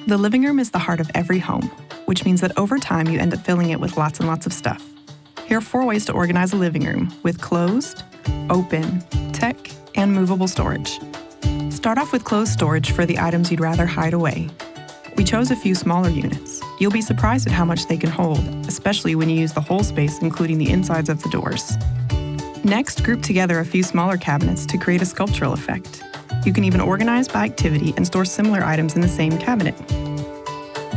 The living room is the heart of every home, which means that over time you end up filling it with lots and lots of stuff. Here are 4 ways to organize a living room with closed, open, tech, and movable storage. Start off with closed storage for the items you'd rather hide away. We chose a few smaller units. You'll be surprised at how much they can hold, especially when you use the whole space, including the insides of the doors. Next, group together a few smaller cabinets to create a sculptural effect. You can even organize by activity and store similar items in the same cabinet.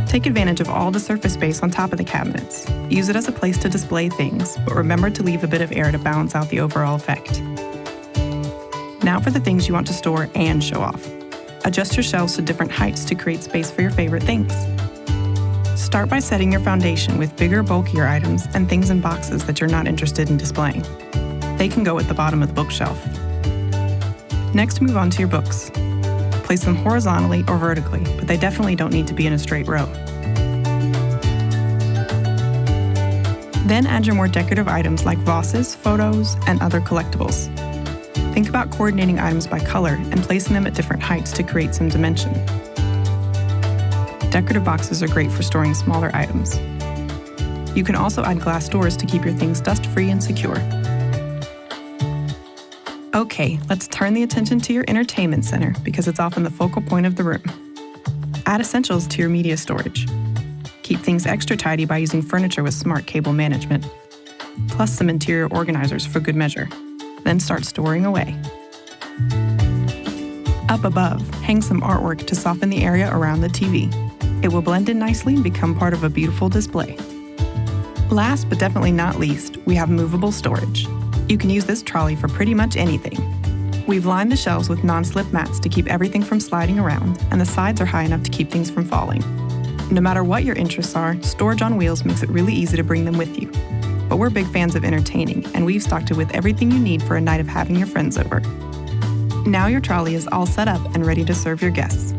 Take advantage of all the surface space on top of the cabinets. Use it as a place to display things, but remember to leave a bit of air to balance out the overall effect. Now for the things you want to store and show off. Adjust your shelves to different heights to create space for your favorite things. Start by setting your foundation with bigger, bulkier items and things in boxes that you're not interested in displaying. They can go at the bottom of the bookshelf. Next, move on to your books. Place them horizontally or vertically, but they definitely don't need to be in a straight row. Then add your more decorative items like vases, photos, and other collectibles. Think about coordinating items by color and placing them at different heights to create some dimension. Decorative boxes are great for storing smaller items. You can also add glass doors to keep your things dust-free and secure. Okay, let's turn the attention to your entertainment center because it's often the focal point of the room. Add essentials to your media storage. Keep things extra tidy by using furniture with smart cable management, plus some interior organizers for good measure. Then start storing away. Up above, hang some artwork to soften the area around the TV. It will blend in nicely and become part of a beautiful display. Last but definitely not least, we have movable storage. You can use this trolley for pretty much anything. We've lined the shelves with non-slip mats to keep everything from sliding around, and the sides are high enough to keep things from falling. No matter what your interests are, storage on wheels makes it really easy to bring them with you. But we're big fans of entertaining, and we've stocked it with everything you need for a night of having your friends over. Now your trolley is all set up and ready to serve your guests.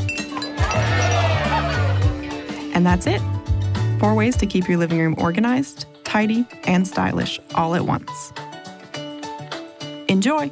And that's it. 4 ways to keep your living room organized, tidy, and stylish all at once. Enjoy!